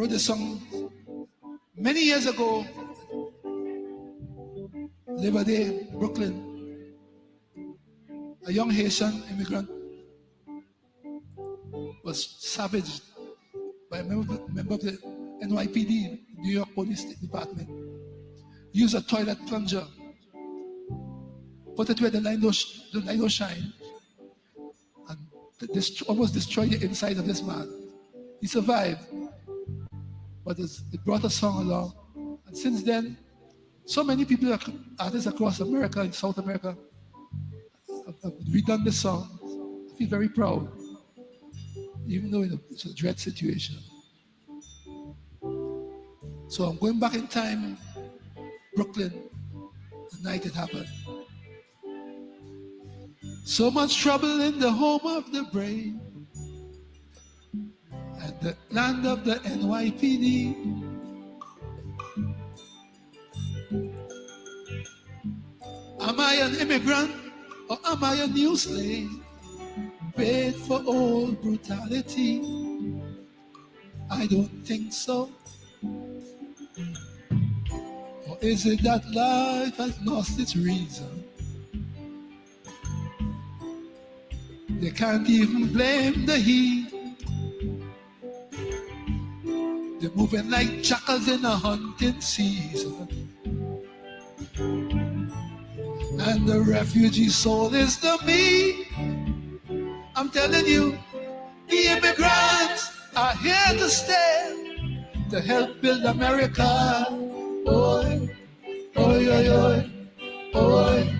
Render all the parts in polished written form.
wrote this song many years ago. Labor Day, Brooklyn. A young Haitian immigrant was savaged by a member of the NYPD, New York Police Department. Used a toilet plunger, put it where the light don't shine, and almost destroyed the inside of this man. He survived, but it brought a song along. And since then, so many people, artists across America and South America, have redone this song. I feel very proud, even though it's a dread situation. So I'm going back in time, Brooklyn, the night it happened. So much trouble in the home of the brave, at the land of the NYPD. Am I an immigrant or am I a new slave, paid for all brutality? I don't think so. Or is it that life has lost its reason? They can't even blame the heat. They're moving like jackals in a hunting season. And the refugee soul is the me. I'm telling you, the immigrants are here to stay, to help build America. Oi, oi, oi, oi, oi.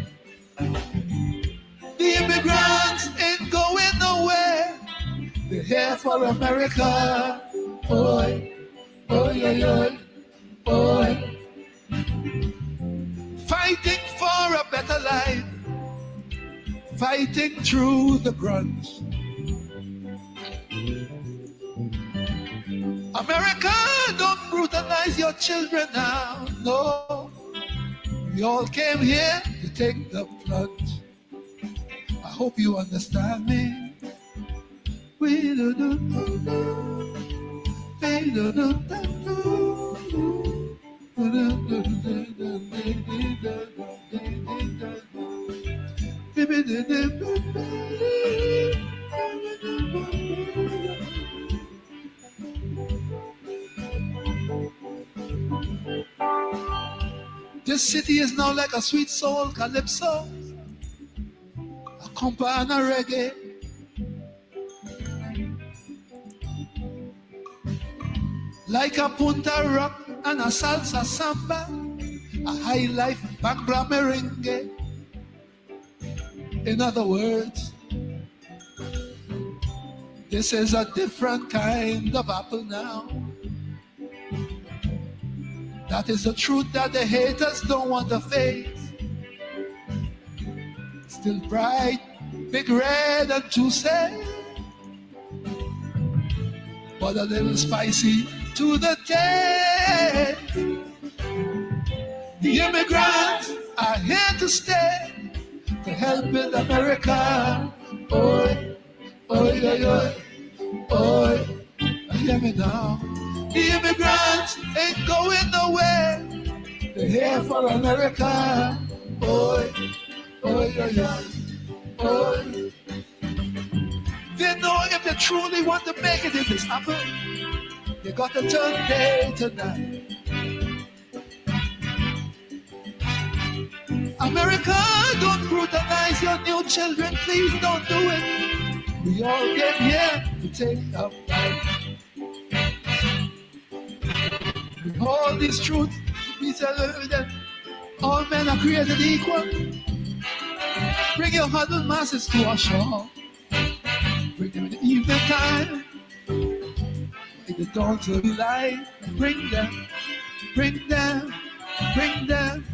The immigrants ain't going nowhere. They're here for America. Oi, oi, oi, oi, oi. Fighting for a better life, fighting through the grunge. America, don't brutalize your children now. No, we all came here to take the plunge. I hope you understand me. We do do do do. We do do do do. This city is now like a sweet soul calypso, a compa and a reggae. Like a punta rock and a salsa samba, a high life bangla merengue. In other words, this is a different kind of apple now. That is the truth that the haters don't want to face. Still bright, big red and juicy, but a little spicy to the taste. The immigrants are here to stay, to help build America. Oi, oi, oi, oi, oi. Hear me now. The immigrants ain't going nowhere. They're here for America. Oi, oi, oi, oi, oi. They know if they truly want to make it in this apple, you got to turn day to night. America, don't brutalize your new children. Please don't do it. We all came here to take a fight. With all these truths, we tell that all men are created equal. Bring your huddled masses to our shore. Bring them in the evening time. In the dawn to be light, bring them, bring them, bring them,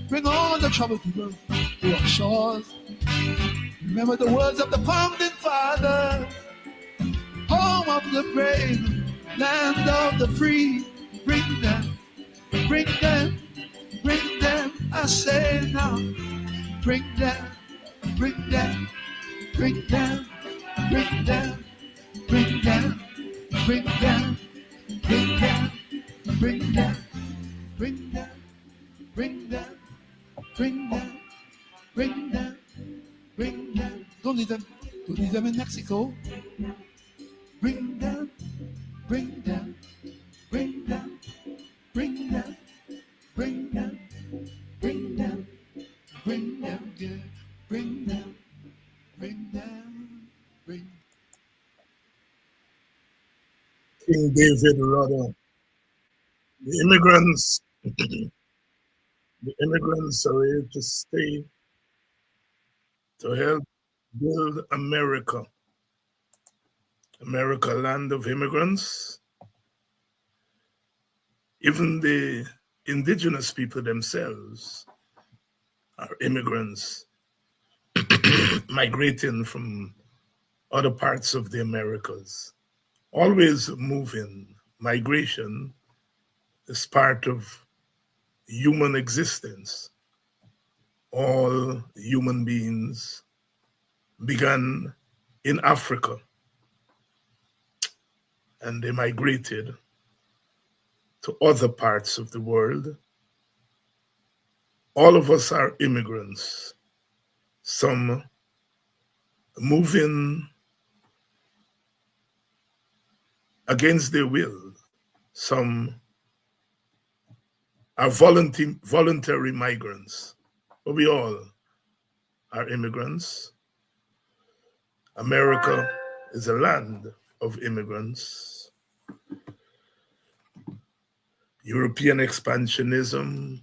bring all the troubled people to our shores. Remember the words of the founding fathers, home of the brave, land of the free. Bring them, bring them, bring them, I say now. Bring them, bring them, bring them, bring them, bring them. Bring them, bring them, down, bring down, bring down, bring down, bring down, bring down. Don't leave them. Don't leave them in Mexico. Bring down, bring down, bring down, bring down, bring down, bring down, bring down, yeah, bring down, bring down, bring. King David Rudder. The immigrants, the immigrants are here to stay to help build America. America, land of immigrants. Even the indigenous people themselves are immigrants migrating from other parts of the Americas. Always moving. Migration is part of human existence. All human beings began in Africa and they migrated to other parts of the world. All of us are immigrants, some moving against their will, some are voluntary migrants, but we all are immigrants. America is a land of immigrants. European expansionism,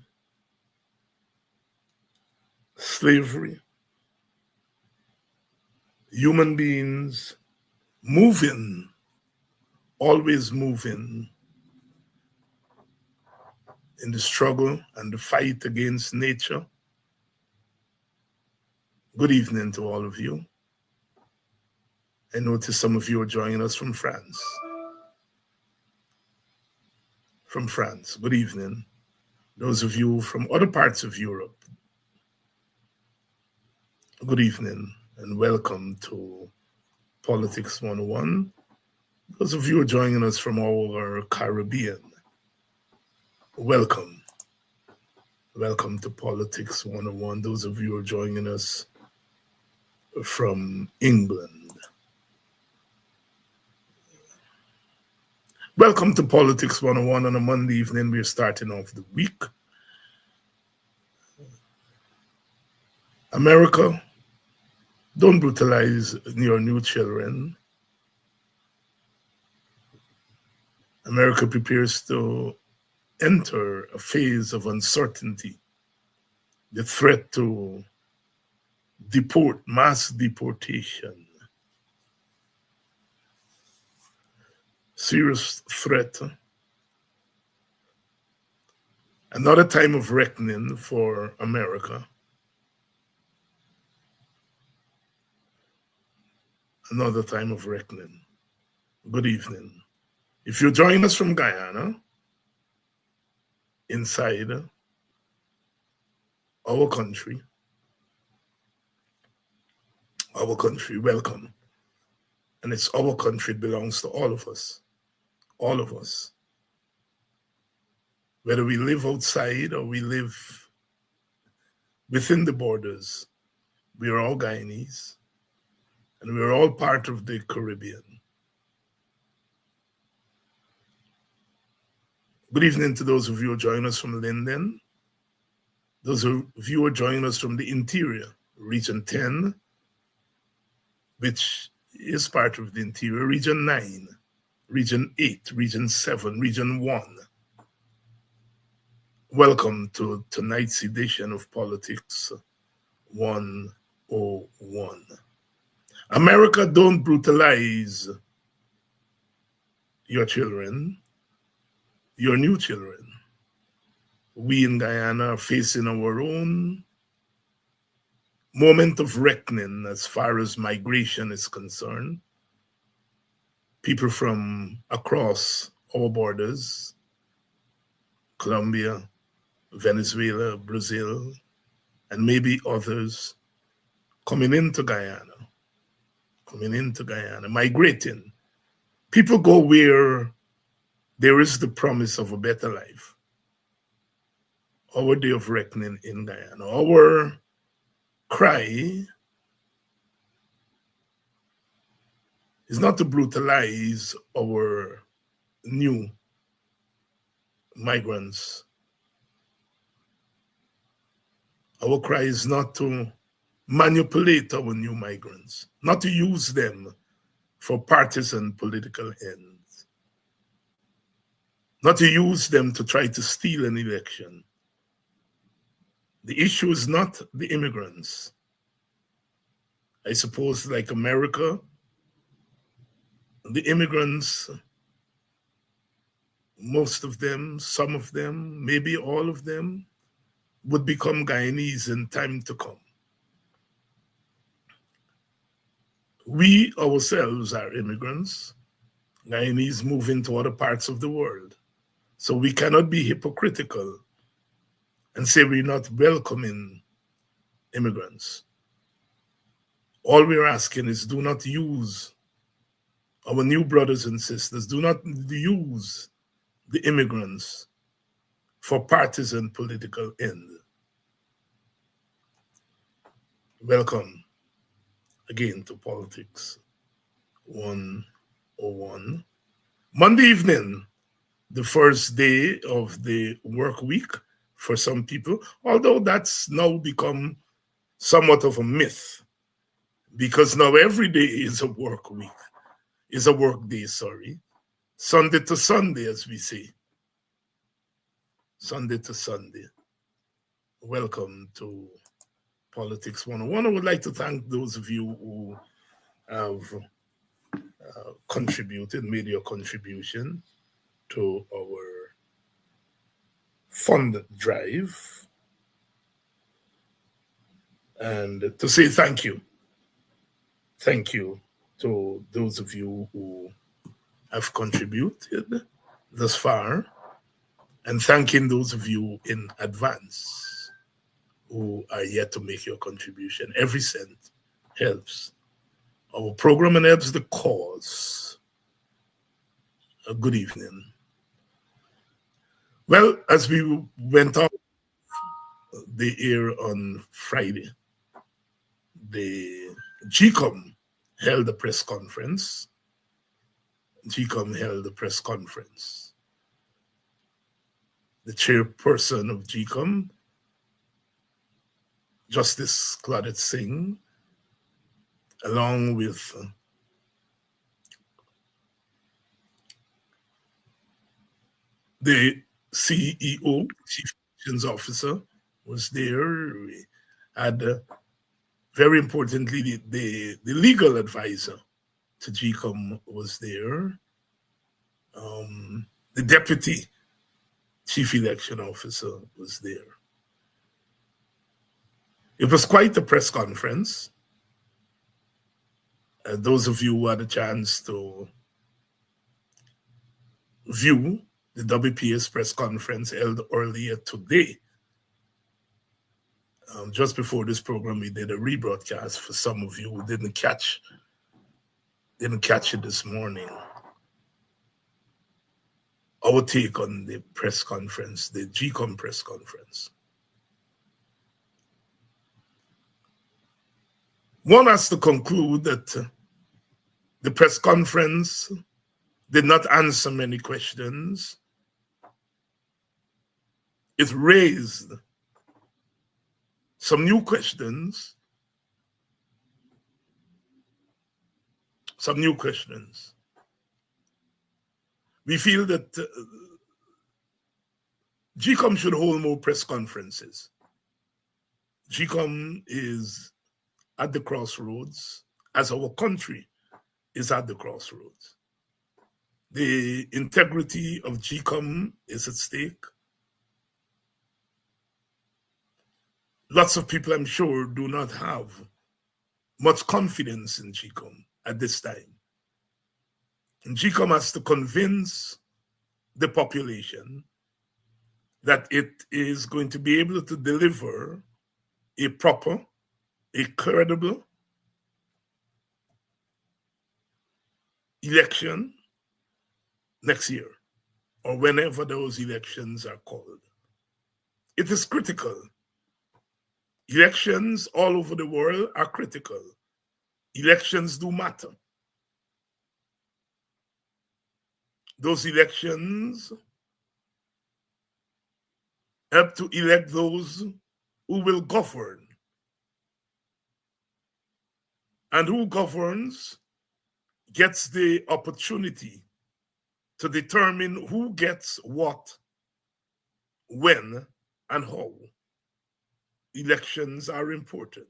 slavery, human beings moving, always moving in the struggle and the fight against nature. Good evening to all of you. I notice some of you are joining us from France. From France, good evening. Those of you from other parts of Europe, good evening and welcome to Politics 101. Those of you who are joining us from our Caribbean, welcome. Welcome to Politics 101. Those of you who are joining us from England, welcome to Politics 101 on a Monday evening. We're starting off the week. America, don't brutalize your new children. America prepares to enter a phase of uncertainty. The threat to mass deportation. Serious threat. Another time of reckoning for America. Another time of reckoning. Good evening. If you're joining us from Guyana, inside our country, welcome. And it's our country, it belongs to all of us. All of us. Whether we live outside or we live within the borders, we are all Guyanese. And we're all part of the Caribbean. Good evening to those of you who are joining us from Linden. Those of you who are joining us from the interior, Region 10, which is part of the interior, Region 9, Region 8, Region 7, Region 1. Welcome to tonight's edition of Politics 101. America, don't brutalize your children, your new children. We in Guyana are facing our own moment of reckoning as far as migration is concerned. People from across our borders, Colombia, Venezuela, Brazil, and maybe others coming into Guyana, migrating. People go where there is the promise of a better life. Our day of reckoning in Guyana. Our cry is not to brutalize our new migrants. Our cry is not to manipulate our new migrants, not to use them for partisan political ends, not to use them to try to steal an election. The issue is not the immigrants. I suppose, like America, the immigrants, most of them, some of them, maybe all of them, would become Guyanese in time to come. We ourselves are immigrants. Guyanese move into other parts of the world. So we cannot be hypocritical and say we're not welcoming immigrants. All we're asking is do not use our new brothers and sisters, do not use the immigrants for partisan political end. Welcome again to Politics 101. Monday evening, the first day of the work week for some people, although that's now become somewhat of a myth, because now every day is a work week, is a work day, sorry. Sunday to Sunday, as we say. Sunday to Sunday. Welcome to Politics 101. I would like to thank those of you who have contributed, made your contribution to our fund drive, and to say thank you. Thank you to those of you who have contributed thus far, and thanking those of you in advance who are yet to make your contribution. Every cent helps our program and helps the cause. A good evening. Well, as we went off the air on Friday, the GECOM held a press conference. GECOM held a press conference. The chairperson of GECOM, Justice Claudette Singh, along with the CEO, Chief Elections Officer, was there. We had, very importantly, the legal advisor to GECOM was there. The Deputy Chief Election Officer was there. It was quite a press conference. Those of you who had a chance to view the WPS press conference held earlier today, just before this program, we did a rebroadcast for some of you who didn't catch it this morning. Our take on the press conference, the GECOM press conference. One has to conclude that the press conference did not answer many questions. It raised some new questions. We feel that GECOM should hold more press conferences. GECOM is at the crossroads, as our country is at the crossroads. The integrity of GECOM is at stake. Lots of people, I'm sure, do not have much confidence in GECOM at this time. And GECOM has to convince the population that it is going to be able to deliver a proper, a credible election next year. or whenever those elections are called. It is critical. Elections all over the world are critical. Elections do matter. Those elections help to elect those who will govern. And who governs gets the opportunity to determine who gets what, when, and how. Elections are important.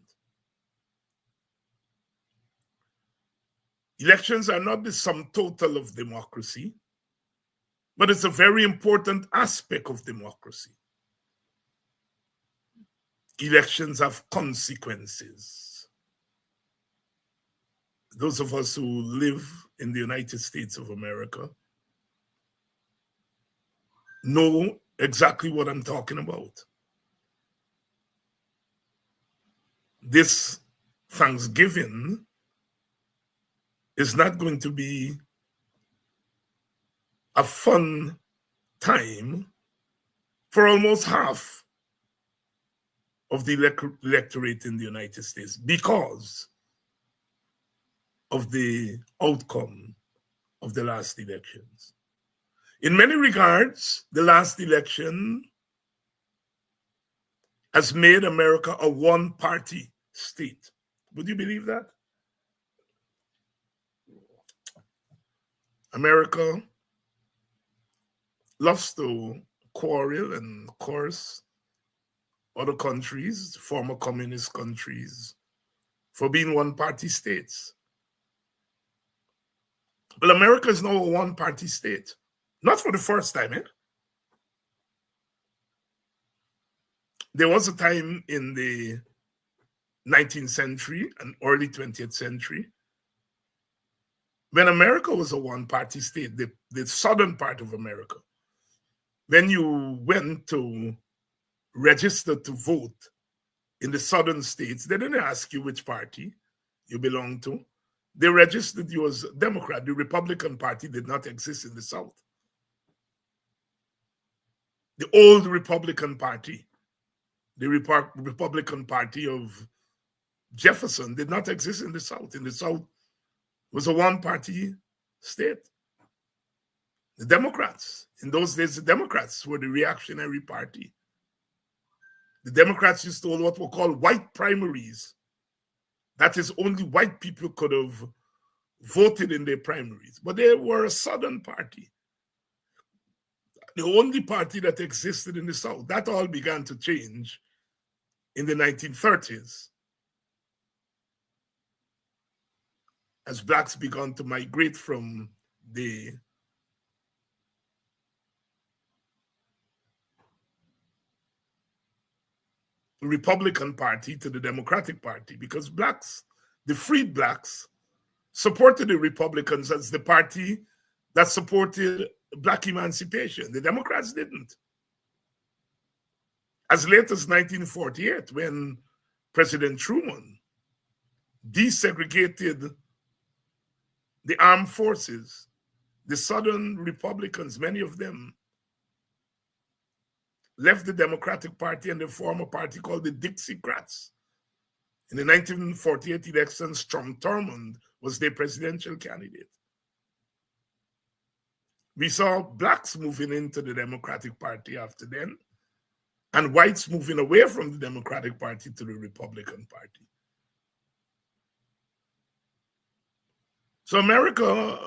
Elections are not the sum total of democracy, but it's a very important aspect of democracy. Elections have consequences. Those of us who live in the United States of America know exactly what I'm talking about. This Thanksgiving is not going to be a fun time for almost half of the electorate in the United States because of the outcome of the last elections. In many regards, the last election has made America a one-party state. Would you believe that? America loves to quarrel and curse other countries, former communist countries, for being one-party states. Well, America is now a one-party state. Not for the first time, eh? There was a time in the 19th century and early 20th century when America was a one-party state, the southern part of America. When you went to register to vote in the southern states, they didn't ask you which party you belong to. They registered you as a Democrat. The Republican Party did not exist in the South. The old Republican Party, the Republican Party of Jefferson, did not exist in the South. In the South, it was a one-party state. The Democrats, in those days, the Democrats were the reactionary party. The Democrats used to hold what were called white primaries. That is, only white people could have voted in their primaries. But they were a Southern party, the only party that existed in the South. That all began to change in the 1930s as blacks began to migrate from the Republican Party to the Democratic Party, because blacks, the freed blacks, supported the Republicans as the party that supported black emancipation. The Democrats didn't. As late as 1948, when President Truman desegregated the armed forces, the Southern Republicans, many of them, left the Democratic Party and they formed a party called the Dixiecrats. In the 1948 election, Strom Thurmond was their presidential candidate. We saw blacks moving into the Democratic Party after then, and whites moving away from the Democratic Party to the Republican Party. So America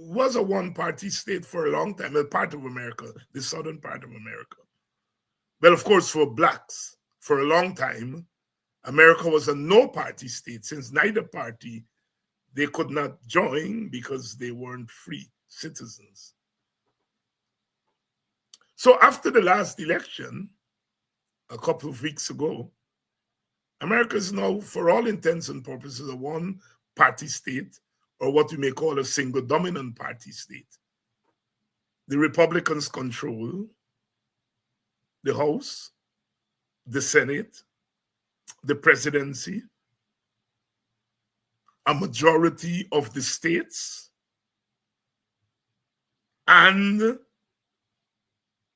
was a one-party state for a long time, a part of America, the southern part of America. Well, of course, for blacks, for a long time, America was a no-party state, since neither party, they could not join because they weren't free citizens. So after the last election, a couple of weeks ago, America is now, for all intents and purposes, a one-party state, or what we may call a single dominant party state. The Republicans control the House, the Senate, the presidency, a majority of the states, and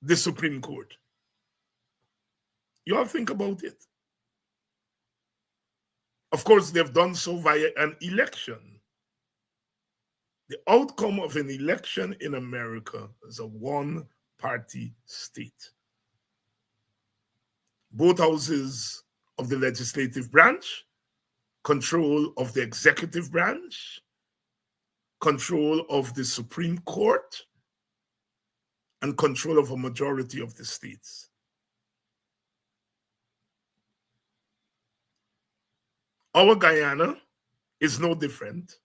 the Supreme Court. You all think about it. Of course, they've done so via an election. The outcome of an election in America is a one-party state. Both houses of the legislative branch, control of the executive branch, control of the Supreme Court, and control of a majority of the states. Our Guyana is no different.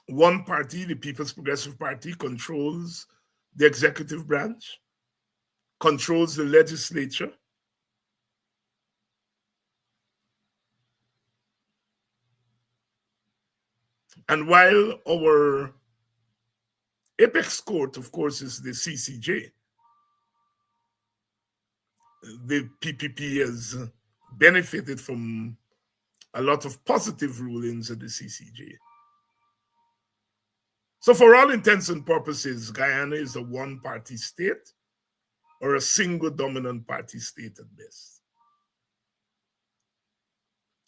One party, the People's Progressive Party, controls the executive branch, controls the legislature, and while our apex court, of course, is the CCJ, the PPP has benefited from a lot of positive rulings at the CCJ. So for all intents and purposes, Guyana is a one-party state or a single dominant party state at best.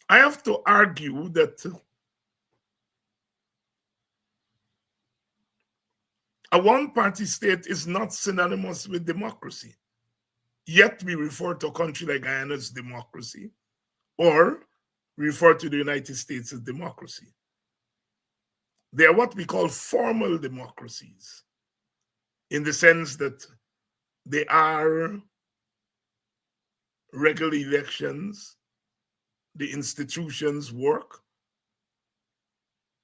I have to argue that a one-party state is not synonymous with democracy. Yet we refer to a country like Guyana as democracy, or we refer to the United States as democracy. They are what we call formal democracies, in the sense that they are regular elections, the institutions work.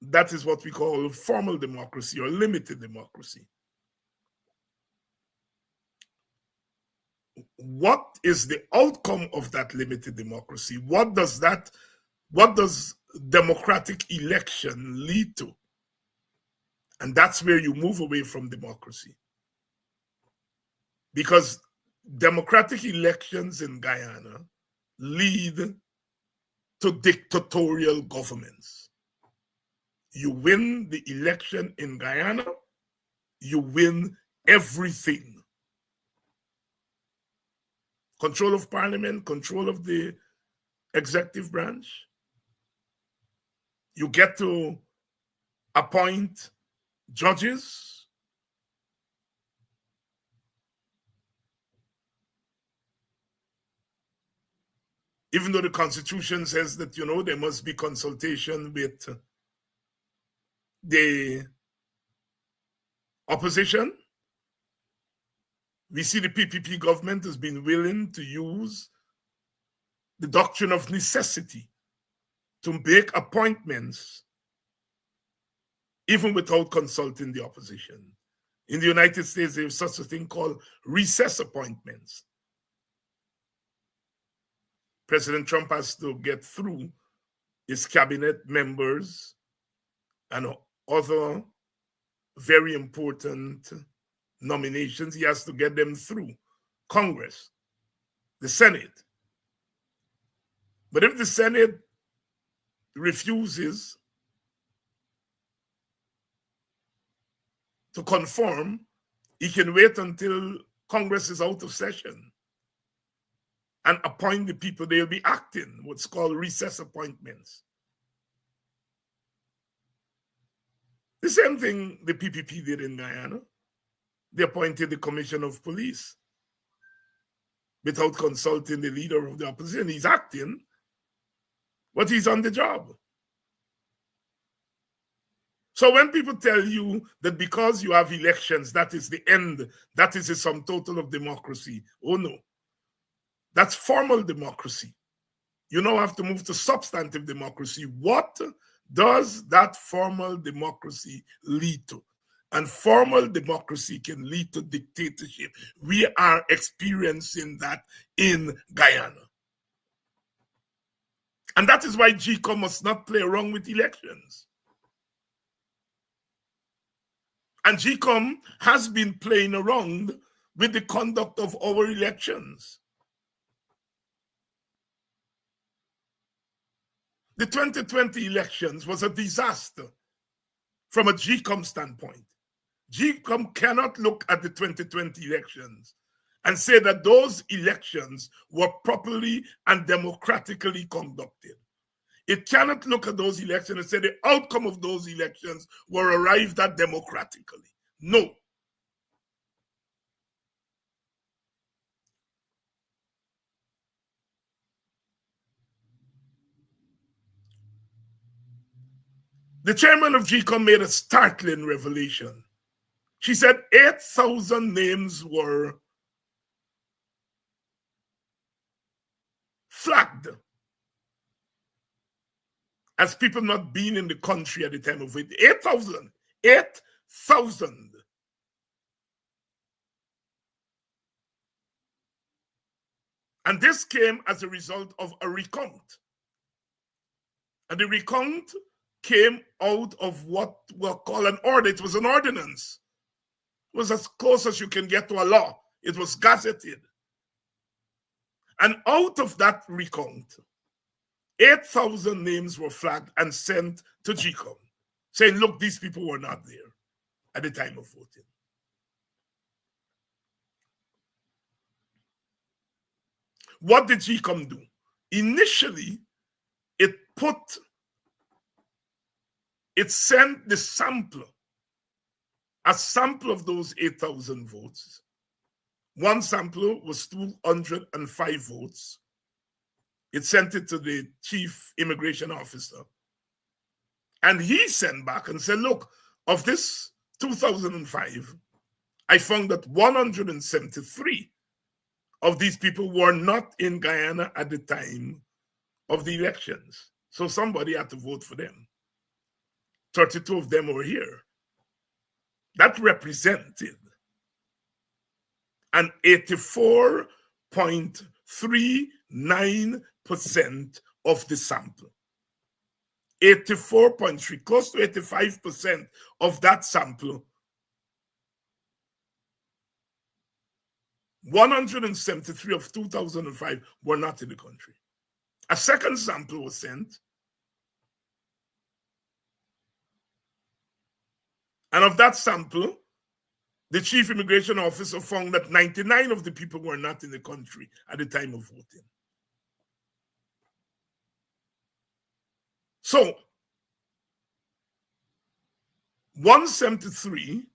That is what we call formal democracy or limited democracy. What is the outcome of that limited democracy? What does democratic election lead to? And that's where you move away from democracy. Because democratic elections in Guyana lead to dictatorial governments. You win the election in Guyana, you win everything. Control of parliament, control of the executive branch. You get to appoint judges. Even though the Constitution says that, there must be consultation with the opposition, we see the PPP government has been willing to use the doctrine of necessity to make appointments even without consulting the opposition. In the United States, there's such a thing called recess appointments. President Trump has to get through his cabinet members and other very important nominations. He has to get them through Congress, the Senate. But if the Senate refuses to conform, he can wait until Congress is out of session and appoint the people. They'll be acting, what's called recess appointments. The same thing the PPP did in Guyana. They appointed the Commission of Police without consulting the leader of the opposition. He's acting, but he's on the job. So when people tell you that because you have elections, that is the end, that is the sum total of democracy, oh no. That's formal democracy. You now have to move to substantive democracy. What does that formal democracy lead to? And formal democracy can lead to dictatorship. We are experiencing that in Guyana. And that is why GECOM must not play around with elections. And GECOM has been playing around with the conduct of our elections. The 2020 elections was a disaster from a GECOM standpoint. GECOM cannot look at the 2020 elections and say that those elections were properly and democratically conducted. It cannot look at those elections and say the outcome of those elections were arrived at democratically. No. The chairman of GECOM made a startling revelation. She said 8,000 names were flagged as people not being in the country at the time of it. 8,000. 8,000. And this came as a result of a recount. And the recount came out of what were called an order. It was an ordinance. It was as close as you can get to a law. It was gazetted. And out of that recount, 8,000 names were flagged and sent to GECOM, saying, look, these people were not there at the time of voting. What did GECOM do? Initially, it sent the sample, a sample of those 8,000 votes. One sample was 205 votes. It sent it to the chief immigration officer. And he sent back and said, look, of this 2005, I found that 173 of these people were not in Guyana at the time of the elections. So somebody had to vote for them. 32 of them were here. That represented an 84.39% of the sample. 84.3, close to 85% of that sample. 173 of 2005 were not in the country. A second sample was sent. And of that sample, the chief immigration officer found that 99 of the people were not in the country at the time of voting. So, 173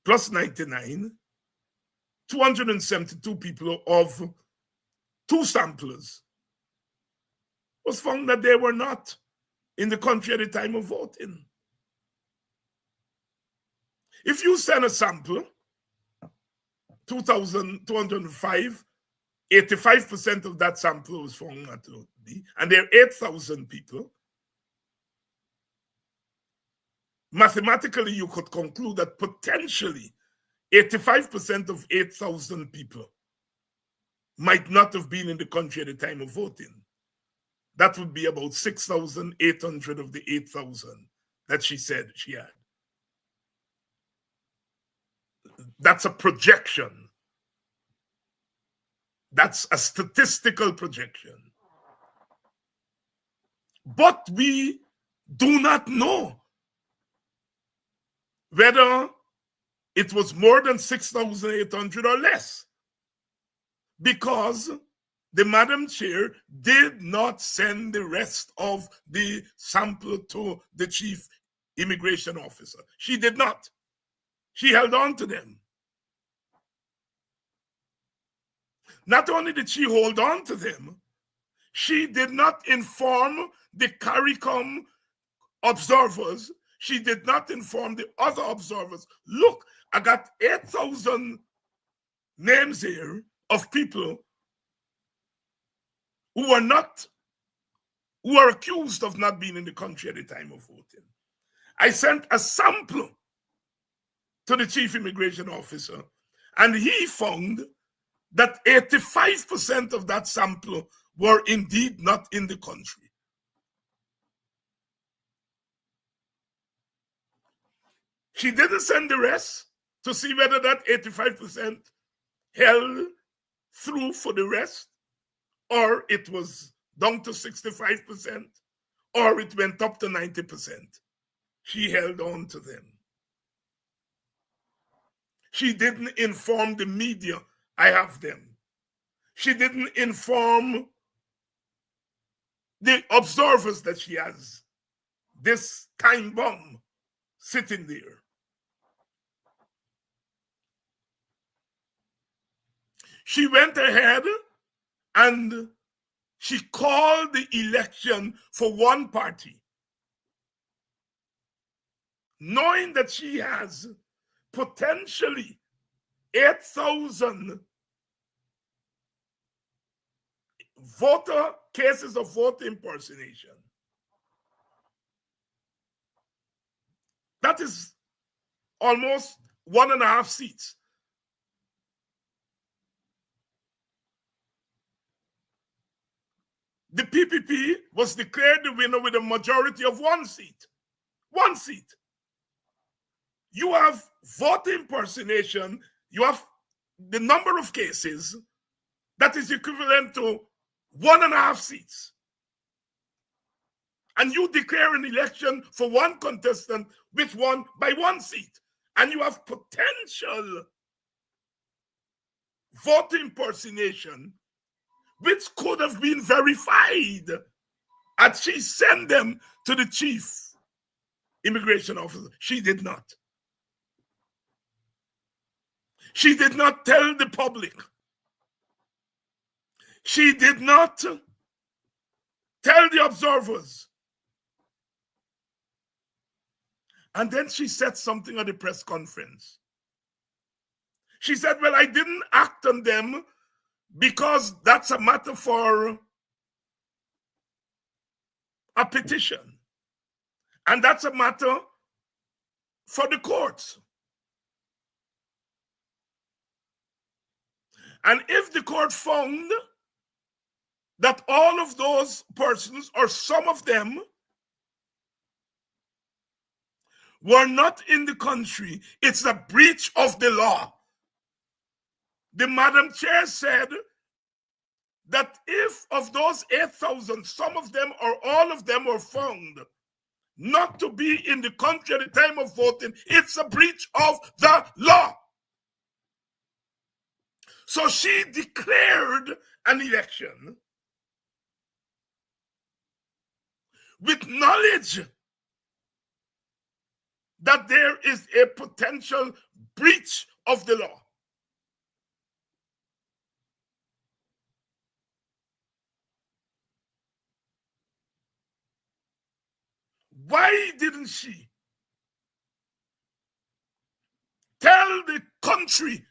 plus 99, 272 people of two samplers was found that they were not in the country at the time of voting. If you send a sample, 2,205, 85% of that sample was found not to be, and there are 8,000 people. Mathematically, you could conclude that potentially 85% of 8,000 people might not have been in the country at the time of voting. That would be about 6,800 of the 8,000 that she said she had. That's a projection. That's a statistical projection. But we do not know whether it was more than 6,800 or less, because the Madam Chair did not send the rest of the sample to the chief immigration officer. She did not. She held on to them. Not only did she hold on to them, she did not inform the CARICOM observers. She did not inform the other observers. Look, I got 8,000 names here of people who are accused of not being in the country at the time of voting. I sent a sample to the chief immigration officer, and he found that 85% of that sample were indeed not in the country. She didn't send the rest to see whether that 85% held through for the rest, or it was down to 65%, or it went up to 90%. She held on to them. She didn't inform the media, I have them. She didn't inform the observers that she has this time bomb sitting there. She went ahead and she called the election for one party, knowing that she has potentially 8,000 cases of voter impersonation. That is almost 1.5 seats. The PPP was declared the winner with a majority of 1 seat. 1 seat. You have voter impersonation, you have the number of cases that is equivalent to 1.5 seats. And you declare an election for one contestant which won by 1 seat. And you have potential voter impersonation which could have been verified had she sent them to the chief immigration officer. She did not. She did not tell the public. She did not tell the observers. And then she said something at the press conference. She said, well, I didn't act on them because that's a matter for a petition. And that's a matter for the courts. And if the court found that all of those persons, or some of them, were not in the country, it's a breach of the law. The Madam Chair said that if of those 8,000, some of them or all of them were found not to be in the country at the time of voting, it's a breach of the law. So she declared an election with knowledge that there is a potential breach of the law. Why didn't she tell the country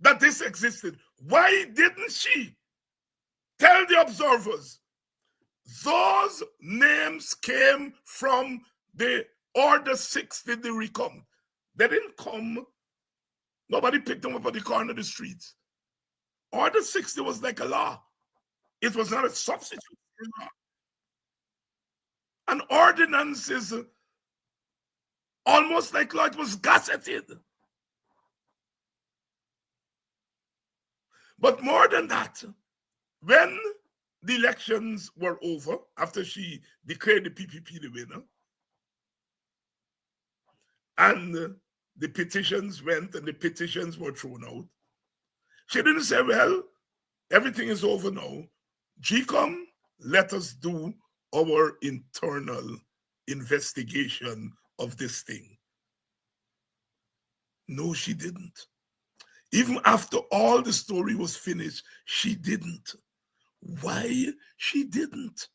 that this existed? Why didn't she tell the observers? Those names came from the Order 60, the GECOM. They didn't come. Nobody picked them up at the corner of the streets. Order 60 was like a law. It was not a substitute for law. An ordinance is almost like law. It was gazetted. But more than that, when the elections were over, after she declared the PPP the winner, and the petitions went and the petitions were thrown out, she didn't say, well, everything is over now. GECOM, let us do our internal investigation of this thing. No, she didn't. Even after all the story was finished, she didn't. Why she didn't?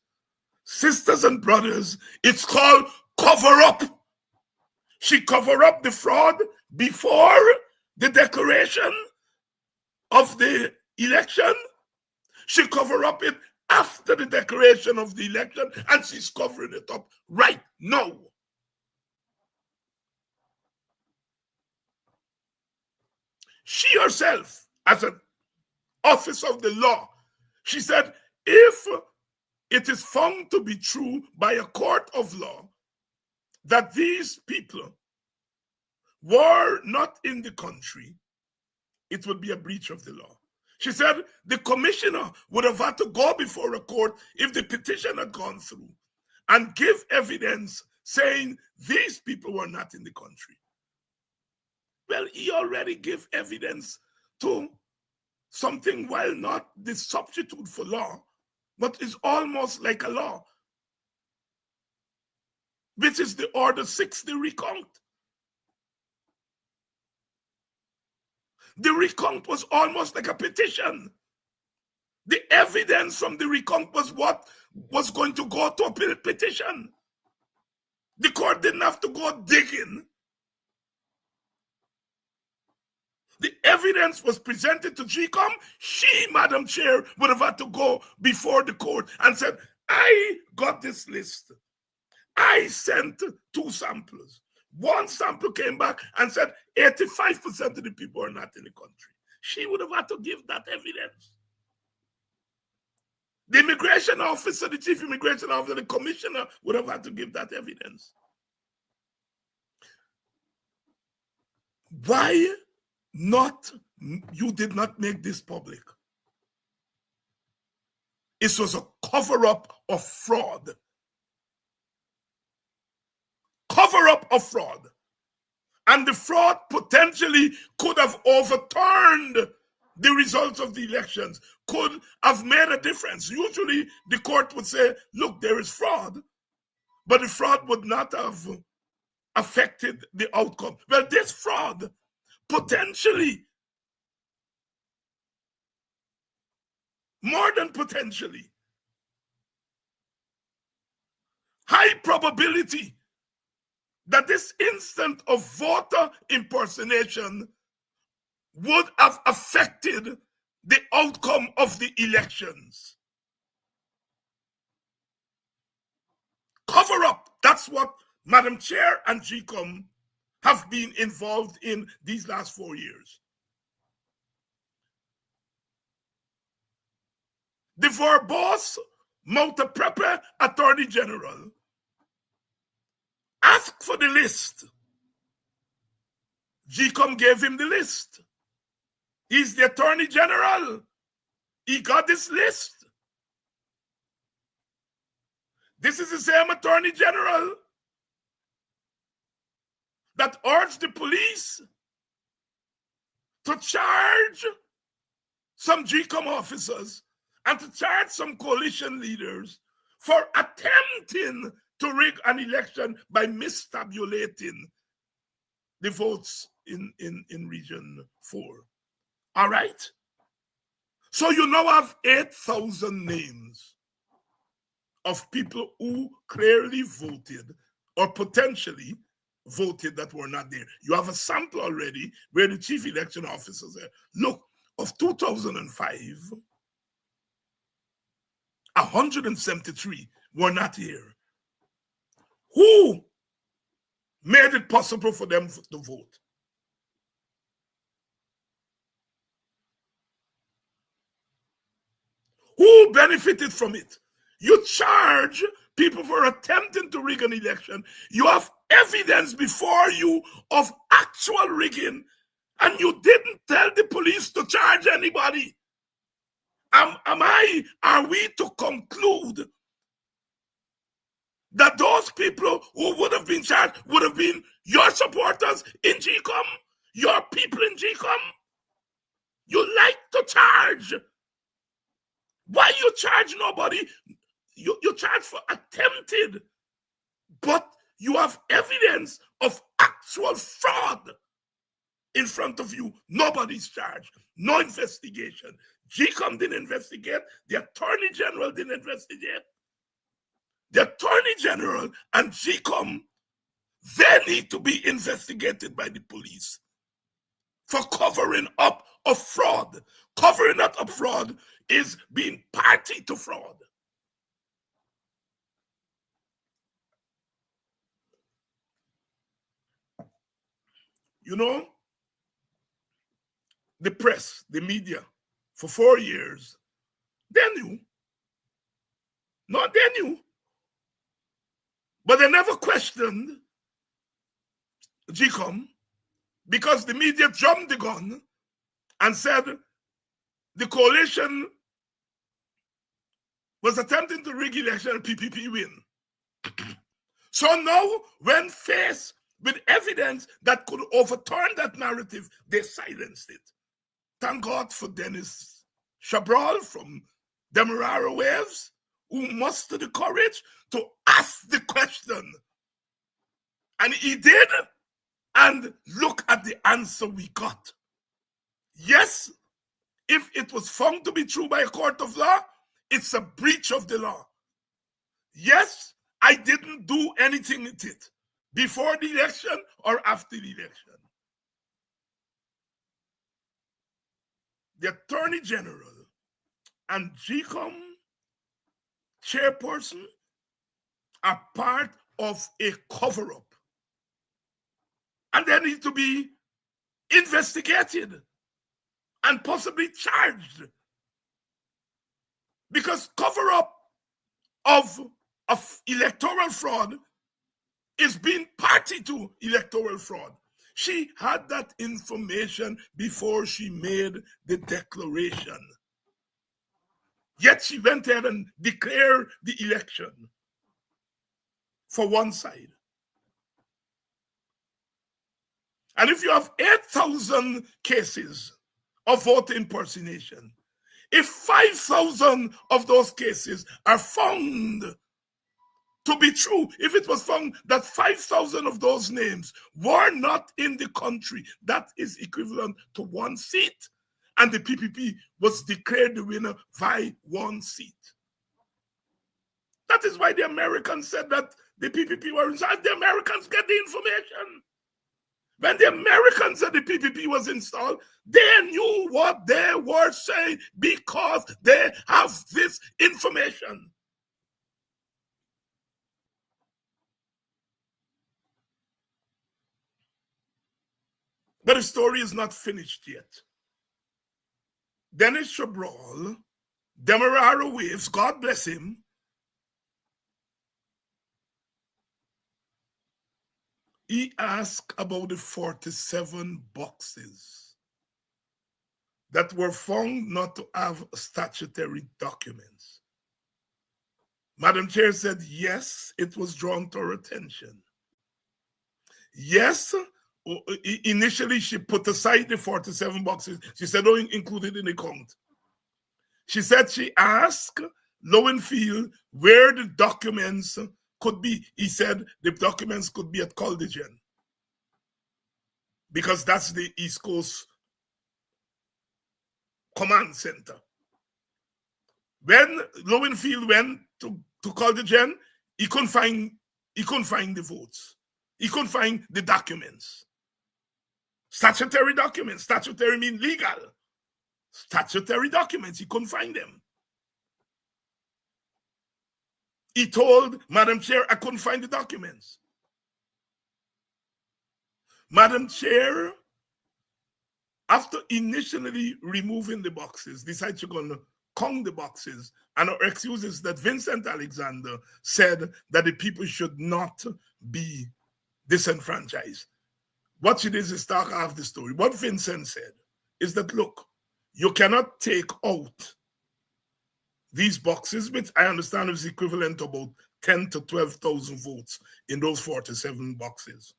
Sisters and brothers, it's called cover up. She covered up the fraud before the declaration of the election. She covered up it after the declaration of the election, and she's covering it up right now. She herself, as an officer of the law, she said, if it is found to be true by a court of law that these people were not in the country, it would be a breach of the law. She said the commissioner would have had to go before a court if the petition had gone through and give evidence saying these people were not in the country. Well, he already gave evidence to something, while not the substitute for law, but is almost like a law, which is the Order 6, the recount. The recount was almost like a petition. The evidence from the recount was what was going to go to a petition. The court didn't have to go digging. The evidence was presented to GECOM. She, Madam Chair, would have had to go before the court and said, I got this list. I sent 2 samples. 1 sample came back and said 85% of the people are not in the country. She would have had to give that evidence. The immigration officer, the chief immigration officer, the commissioner would have had to give that evidence. Why not? You did not make this public. It was a cover-up of fraud. Cover-up of fraud. And the fraud potentially could have overturned the results of the elections, could have made a difference. Usually the court would say, look, there is fraud, but the fraud would not have affected the outcome. Well, this fraud potentially, more than potentially, high probability that this instance of voter impersonation would have affected the outcome of the elections. Cover up. That's what Madam Chair and GECOM have been involved in these last 4 years. The verbose Multiprepe Attorney General asked for the list. GECOM gave him the list. He's the Attorney General. He got this list. This is the same Attorney General that urged the police to charge some GECOM officers and to charge some coalition leaders for attempting to rig an election by mistabulating the votes in Region 4. All right? So you now have 8,000 names of people who clearly voted or potentially voted that were not there. You have a sample already where the chief election officer said, look, of 2005, 173 were not here. Who made it possible for them to vote? Who benefited from it? You charge people for attempting to rig an election. You have evidence before you of actual rigging, and you didn't tell the police to charge anybody. Are we to conclude that those people who would have been charged would have been your supporters in GECOM, your people in GECOM? You like to charge. Why you charge nobody? You charge for attempted, but you have evidence of actual fraud in front of you. Nobody's charged. No investigation. GECOM didn't investigate. The Attorney General didn't investigate. The Attorney General and GECOM, they need to be investigated by the police for covering up of fraud. Covering up of fraud is being party to fraud. You know, the press, the media, for 4 years, they knew. No, they knew. But they never questioned GECOM because the media jumped the gun and said the coalition was attempting to rig election and PPP win. So now, when faced with evidence that could overturn that narrative, they silenced it. Thank God for Dennis Chabral from Demerara Waves, who mustered the courage to ask the question. And he did, and look at the answer we got. Yes, if it was found to be true by a court of law, it's a breach of the law. Yes, I didn't do anything with it before the election or after the election. The Attorney General and GECOM chairperson are part of a cover-up. And they need to be investigated and possibly charged. Because cover-up of electoral fraud is being party to electoral fraud. She had that information before she made the declaration. Yet she went ahead and declared the election for one side. And if you have 8,000 cases of voter impersonation, if 5,000 of those cases are found to be true, if it was found that 5,000 of those names were not in the country, that is equivalent to one seat. And the PPP was declared the winner by one seat. That is why the Americans said that the PPP were inside. The Americans get the information. When the Americans said the PPP was installed, they knew what they were saying because they have this information. But the story is not finished yet. Dennis Chabral, Demerara Waves, God bless him, he asked about the 47 boxes that were found not to have statutory documents. Madam Chair said, yes, it was drawn to her attention. Yes, initially she put aside the 47 boxes. She said, oh, included in the count. She said she asked Lowenfield where the documents could be. He said the documents could be at Caldigen because that's the East Coast Command Center. When Lowenfield went to Caldigen, he couldn't find the votes. He couldn't find the documents. Statutory documents. Statutory means legal. Statutory documents. He couldn't find them. He told Madam Chair, I couldn't find the documents. Madam Chair, after initially removing the boxes, decided she's going to count the boxes, and her excuse is that Vincent Alexander said that the people should not be disenfranchised. What she did is start off the story. What Vincent said is that, look, you cannot take out these boxes, which I understand is equivalent to about 10 to 12,000 votes in those 47 boxes.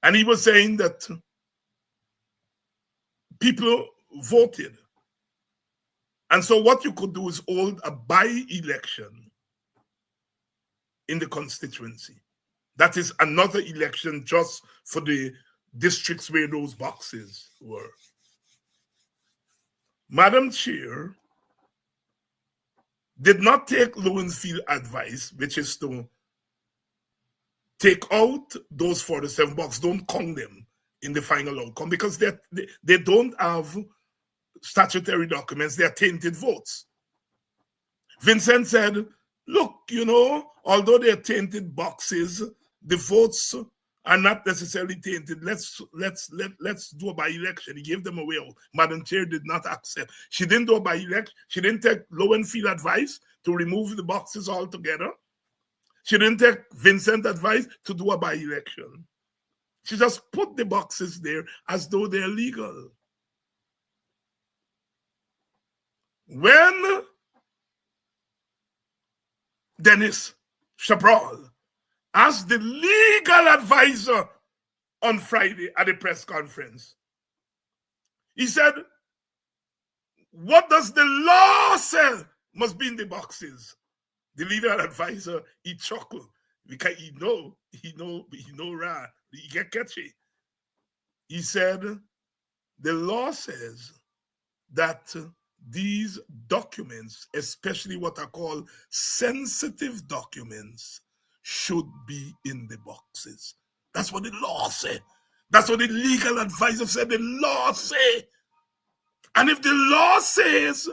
And he was saying that people voted. And so what you could do is hold a by-election in the constituency. That is another election just for the districts where those boxes were. Madam Chair did not take Lowenfield's advice, which is to take out those 47 boxes, don't count them in the final outcome because they don't have statutory documents, they are tainted votes. Vincent said, look, you know, although they are tainted boxes, the votes are not necessarily tainted. Let's do a by-election. He gave them a way out. Madam Chair did not accept. She didn't do a by-election. She didn't take Lowenfield advice to remove the boxes altogether. She didn't take Vincent advice to do a by-election. She just put the boxes there as though they're legal. When Dennis Chabral asked the legal advisor on Friday at the press conference. He said, what does the law say must be in the boxes? The legal advisor, he chuckled because he know, right. He get catchy. He said, the law says that these documents, especially what are called sensitive documents, should be in the boxes. That's what the law said. That's what the legal advisor said. The law say. And if the law says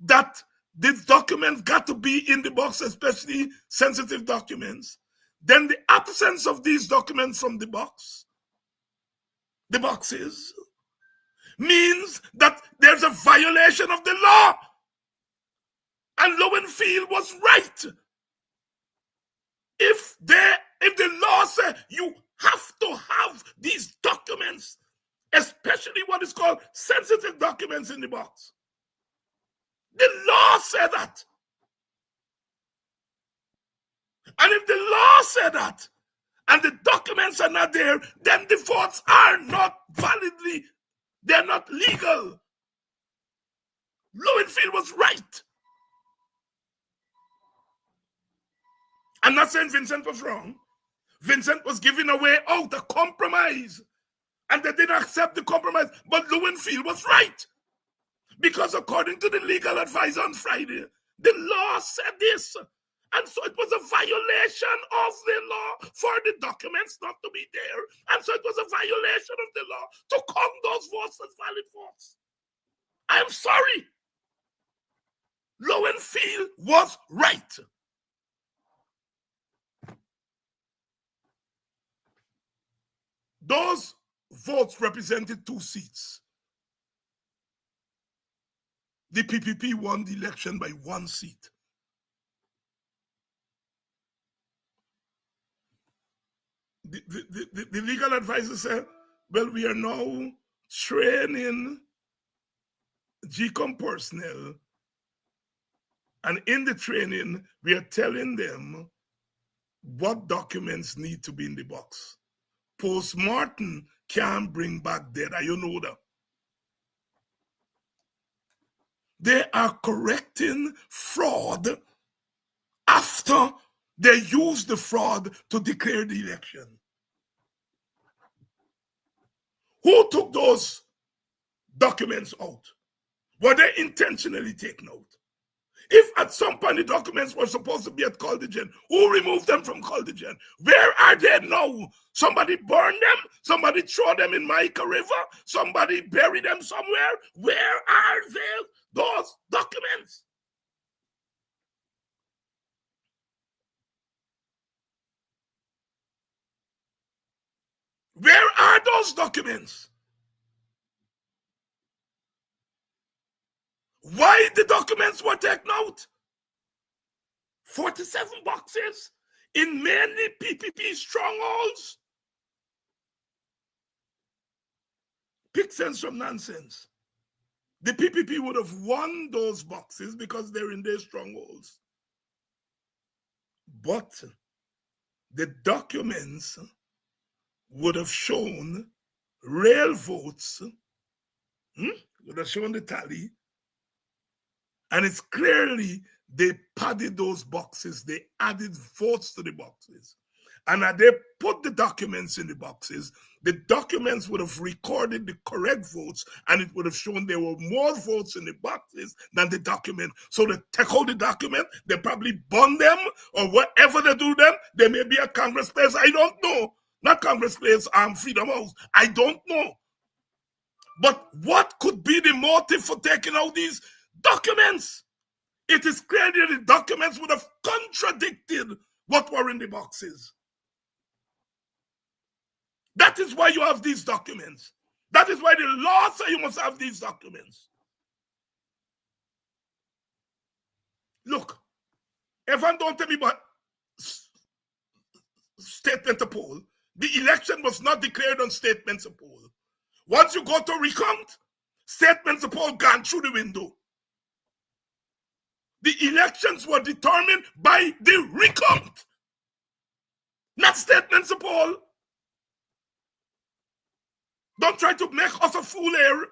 that these documents got to be in the box, especially sensitive documents, then the absence of these documents from the boxes, means that there's a violation of the law. And Lowenfield was right. If the law says you have to have these documents, especially what is called sensitive documents in the box, the law said that. And if the law said that, and the documents are not there, then the votes are not validly, they're not legal. Lowenfield was right. I'm not saying Vincent was wrong. Vincent was giving away out a compromise, and they didn't accept the compromise. But Lowenfield was right, because according to the legal advisor on Friday, the law said this, and so it was a violation of the law for the documents not to be there, and so it was a violation of the law to count those votes as valid votes. I'm sorry. Lowenfield was right. Those votes represented 2 seats. The PPP won the election by 1 seat. The legal advisor said, well, we are now training GECOM personnel, and in the training, we are telling them what documents need to be in the box. Post-mortem can't bring back dead. You know that. They are correcting fraud after they use the fraud to declare the election. Who took those documents out? Were they intentionally taken out? If at some point the documents were supposed to be at Caldigen, who removed them from Caldigen? Where are they now? Somebody burned them? Somebody threw them in Maika River? Somebody buried them somewhere? Where are those documents? Where are those documents? Why the documents were taken out? 47 boxes in mainly PPP strongholds. Pick sense from nonsense. The PPP would have won those boxes because they're in their strongholds. But the documents would have shown real votes, would have shown the tally, and it's clearly they padded those boxes, they added votes to the boxes. And as they put the documents in the boxes, the documents would have recorded the correct votes, and it would have shown there were more votes in the boxes than the document. So they take out the document, they probably burn them, or whatever they do them. There may be a Congress place, I don't know. Not Congress place, Freedom House. I don't know. But what could be the motive for taking out these documents? It is clear that the documents would have contradicted what were in the boxes. That is why you have these documents. That is why the law says you must have these documents. Look, Evan, don't tell me about statement of poll. The election was not declared on statements of poll. Once you go to recount, statements of poll gone through the window. The elections were determined by the recount. not statements of Paul. Don't try to make us a fool here.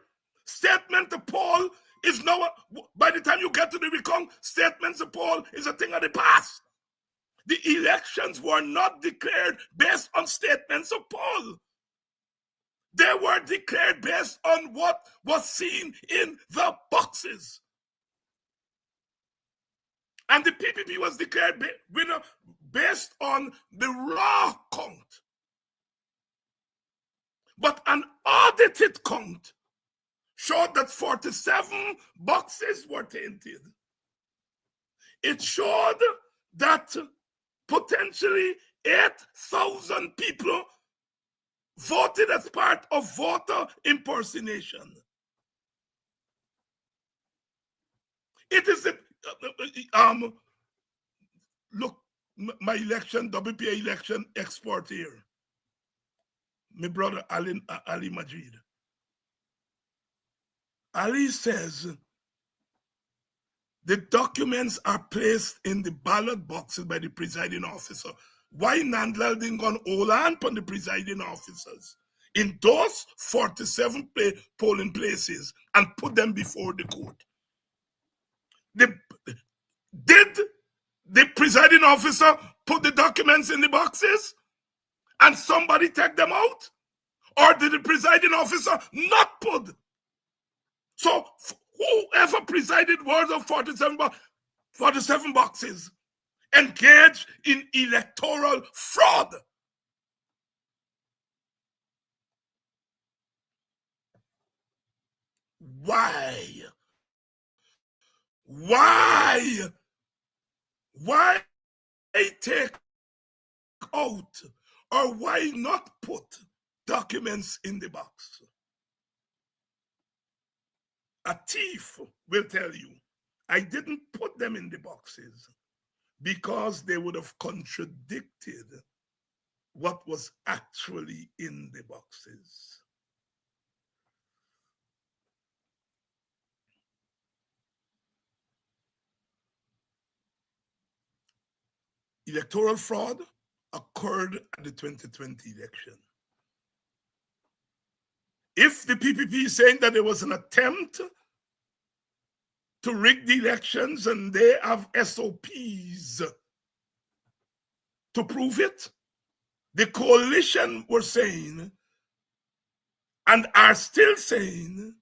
Statement of Paul is now, by the time you get to the recount, statements of Paul is a thing of the past. The elections were not declared based on statements of Paul. They were declared based on what was seen in the boxes. And the PPP was declared winner based on the raw count. But an audited count showed that 47 boxes were tainted. It showed that potentially 8,000 people voted as part of voter impersonation. It is the look, my election, WPA election expert here, my brother Ali Majid. Ali says the documents are placed in the ballot boxes by the presiding officer. Why Nandlal didn't go all on the presiding officers in those 47 polling places and put them before the court? Did the presiding officer put the documents in the boxes and somebody take them out? Or did the presiding officer not put? So whoever presided was of 47 boxes engaged in electoral fraud. Why? Why take out or why not put documents in the box? A thief will tell you, I didn't put them in the boxes because they would have contradicted what was actually in the boxes. Electoral fraud occurred at the 2020 election. If the PPP is saying that there was an attempt to rig the elections and they have SOPs to prove it, the coalition were saying and are still saying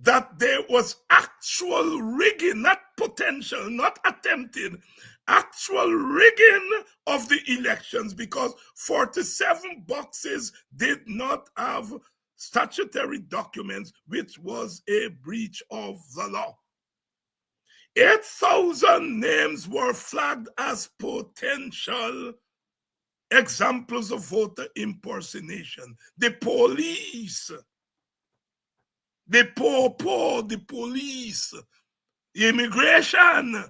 that there was actual rigging, not potential, not attempted, actual rigging of the elections because 47 boxes did not have statutory documents, which was a breach of the law. 8,000 names were flagged as potential examples of voter impersonation. The police, the police, immigration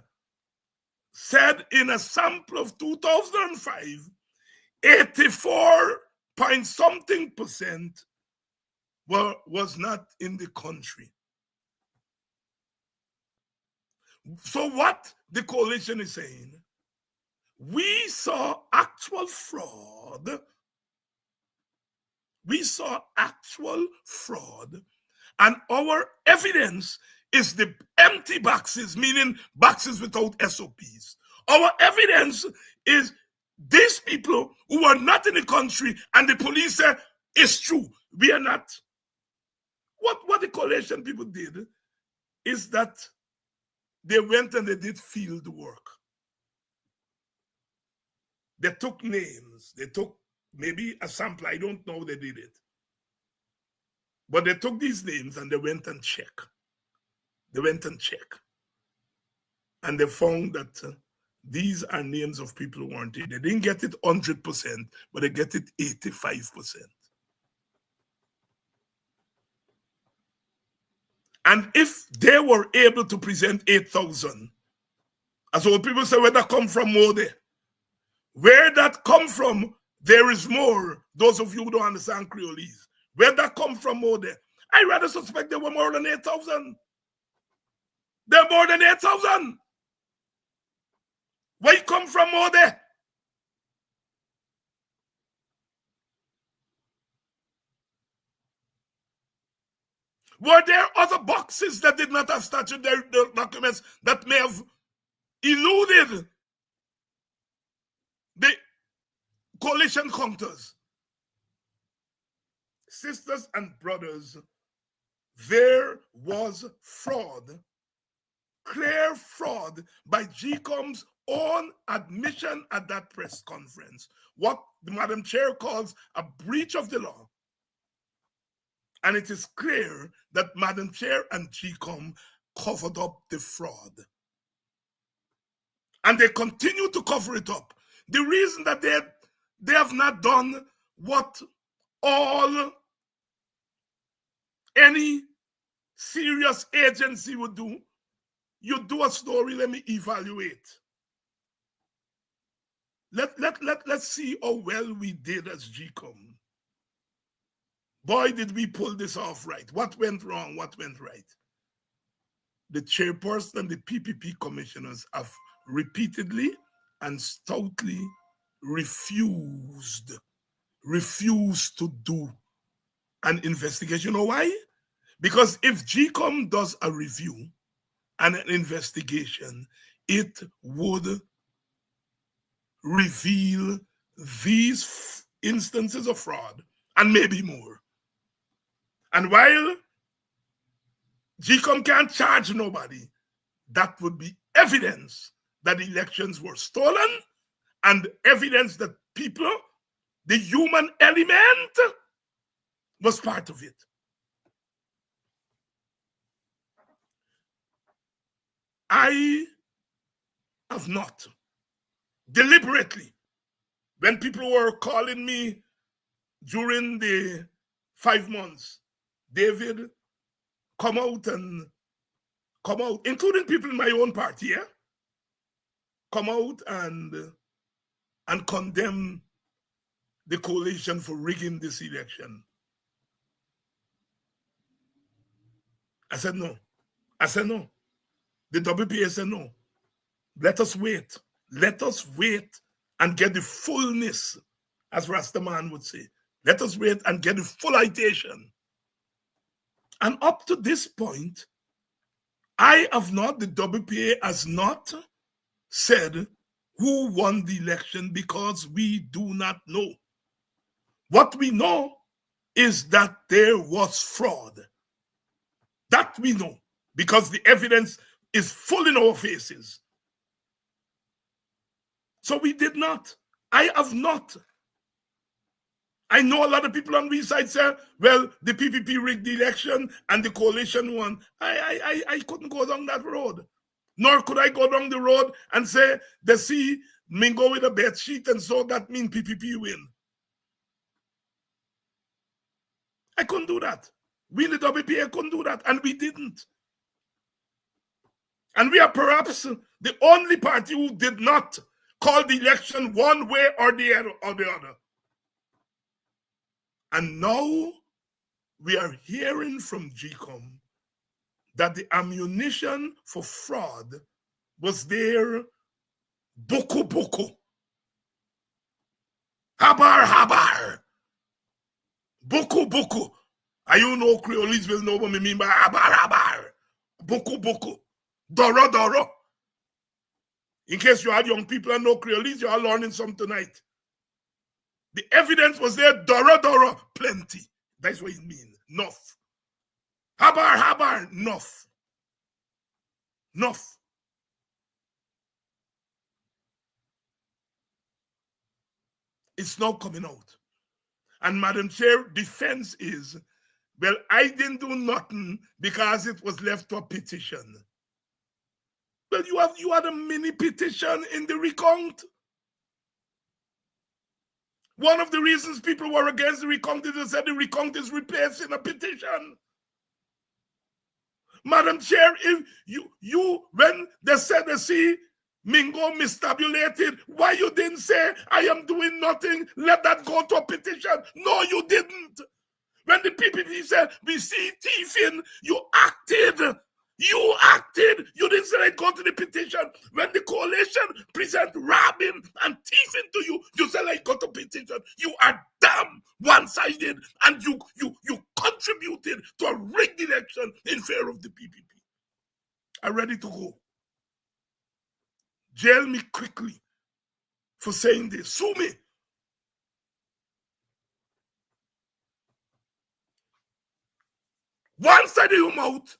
said in a sample of 2005, 84% was not in the country. So what the coalition is saying, we saw actual fraud. We saw actual fraud, and our evidence is the empty boxes, meaning boxes without SOPs. Our evidence is these people who are not in the country, and the police say, it's true, we are not. What the coalition people did is that they went and they did field work. They took names, they took maybe a sample, I don't know how they did it. But they took these names and they went and checked. And they found that these are names of people who weren't in. They didn't get it 100%, but they get it 85%. And if they were able to present 8,000, as old people say, where that come from, more there. Where that come from, there is more. Those of you who don't understand Creolese. Where that come from, more there. I rather suspect there were more than 8,000. There are more than 8,000. Where you come from, more there? Were there other boxes that did not have statutory documents that may have eluded the coalition counters? Sisters and brothers, there was fraud, clear fraud by GECOM's own admission at that press conference, what the Madam Chair calls a breach of the law. And it is clear that Madam Chair and GECOM covered up the fraud. And they continue to cover it up. The reason that they have not done what any serious agency would do, you do a story, let me evaluate. Let's see how well we did as GECOM. Boy, did we pull this off right. What went wrong? What went right? The chairperson and the PPP commissioners have repeatedly and stoutly refused to do an investigation. You know why? Because if GECOM does a review and an investigation, it would reveal these instances of fraud and maybe more. And while GECOM can't charge nobody, that would be evidence that elections were stolen and evidence that people, the human element, was part of it. I have not deliberately, when people were calling me during the 5 months, David, come out, including people in my own party, yeah? Come out and condemn the coalition for rigging this election. I said no. The WPA said no. Let us wait. Let us wait and get the fullness, as Rastaman would say. Let us wait and get the full citation. And up to this point, the WPA has not said who won the election because we do not know. What we know is that there was fraud. That we know because the evidence is full in our faces. So we did not. I have not. I know a lot of people on the side say, well, the PPP rigged the election and the coalition won. I couldn't go down that road. Nor could I go down the road and say, they see Mingo with a bed sheet and so that means PPP win. I couldn't do that. We in the WPA couldn't do that, and we didn't. And we are perhaps the only party who did not call the election one way or the other. And now we are hearing from GECOM that the ammunition for fraud was there, buku. Habar. Buku. And you know Creoles will know what I mean by habar. Buku. Doro. In case you had young people and know Creoles, you are learning something tonight. The evidence was there, doro, plenty. That's what it means. Enough. Habar, enough. It's now coming out. And Madam Chair, defense is, well, I didn't do nothing because it was left to a petition. Well, you had a mini petition in the recount. One of the reasons people were against the recount is they said the recount is replacing a petition. Madam Chair, if you when they said they see Mingo mistabulated, why you didn't say I am doing nothing, let that go to a petition? No, you didn't. When the PPP said we see thieving, you acted. You didn't say it go to the petition. When the coalition present robbing and thieving to you, you say like go to petition. You are damn one-sided and you contributed to a rigged election. welfare of the PPP are ready to go. Jail me quickly for saying this. Sue me. Once I do him out,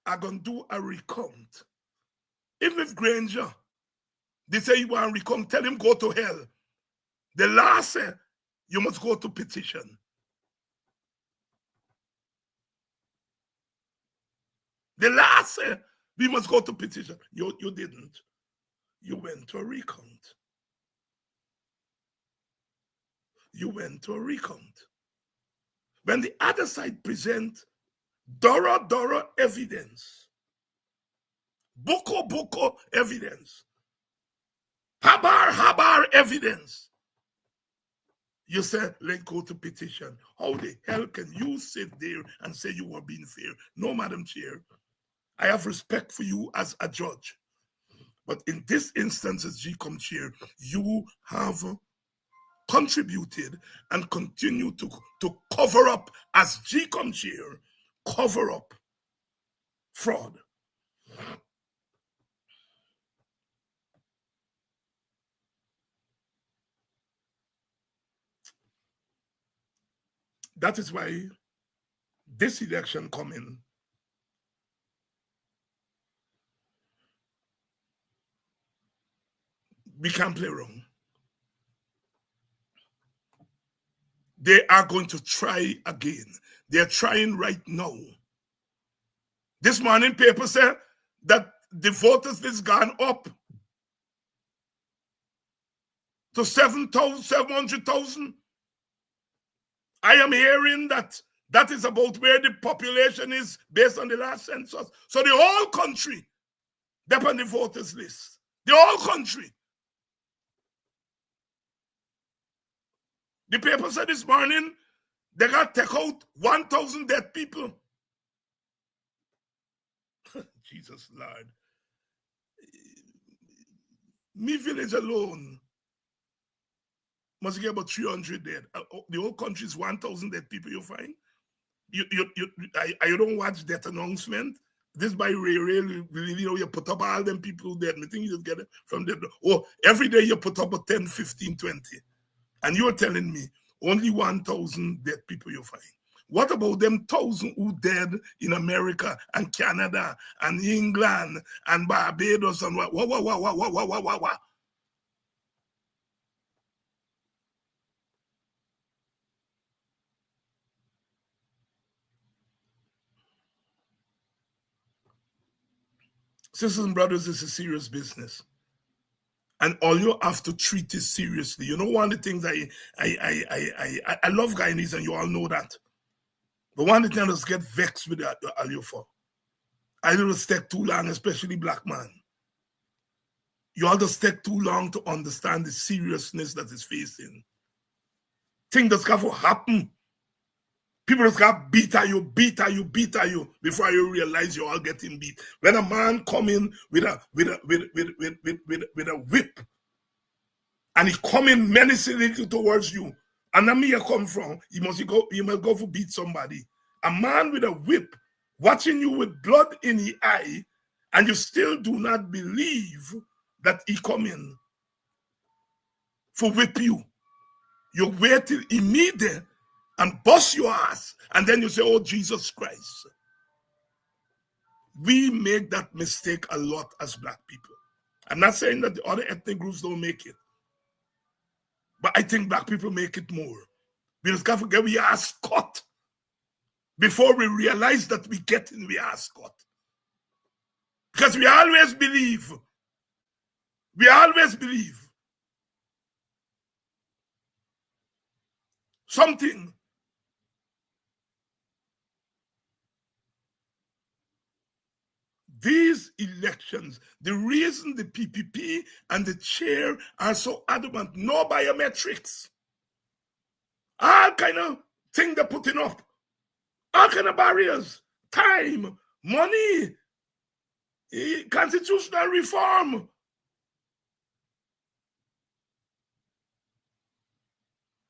I'm going to do a recount. Even if Granger, they say you want to recount, tell him go to hell. The last say, you must go to petition. The last say, we must go to petition. You didn't. You went to a recount. You went to a recount. When the other side present thorough evidence, buko evidence, habar evidence, you say, let's go to petition. How the hell can you sit there and say you were being fair? No, Madam Chair. I have respect for you as a judge. But in this instance, as GECOM Chair, you have contributed and continue to cover up, as GECOM Chair, cover up fraud. That is why this election coming, we can't play wrong. They are going to try again. They're trying right now. This morning paper said that the voters list gone up to 700,000. I am hearing that is about where the population is based on the last census. So the whole country, they're on the voters list. The whole country. The paper said this morning they got to take out 1,000 dead people. Jesus Lord. Me village alone must get about 300 dead. The whole country is 1,000 dead people you find. You don't watch that announcement. This by you put up all them people dead. I think you just get it from them. Oh, every day you put up a 10, 15, 20. And you're telling me only 1,000 dead people you find. What about them 1,000 who dead in America and Canada and England and Barbados and what? Sisters and brothers, this is serious business. And all you have to treat it seriously. You know, one of the things I love Guyanese, and you all know that. But one of the things I get vexed with all you for. I don't take too long, especially black man. You all just take too long to understand the seriousness that is facing. Things that's got to happen. People just got beat at you before you realize you're all getting beat. When a man come in with a whip and he coming menacingly towards you, and then me you come from, you must go for beat somebody. A man with a whip watching you with blood in the eye, and you still do not believe that he come in for whip you. You wait till he meet there and bust your ass, and then you say, oh, Jesus Christ. We make that mistake a lot as black people. I'm not saying that the other ethnic groups don't make it, but I think black people make it more. We just can't forget we are Scott before we realize that we are Scott. Because we always believe something. These elections, the reason the PPP and the chair are so adamant, no biometrics, all kind of thing they're putting up, all kind of barriers, time, money, constitutional reform.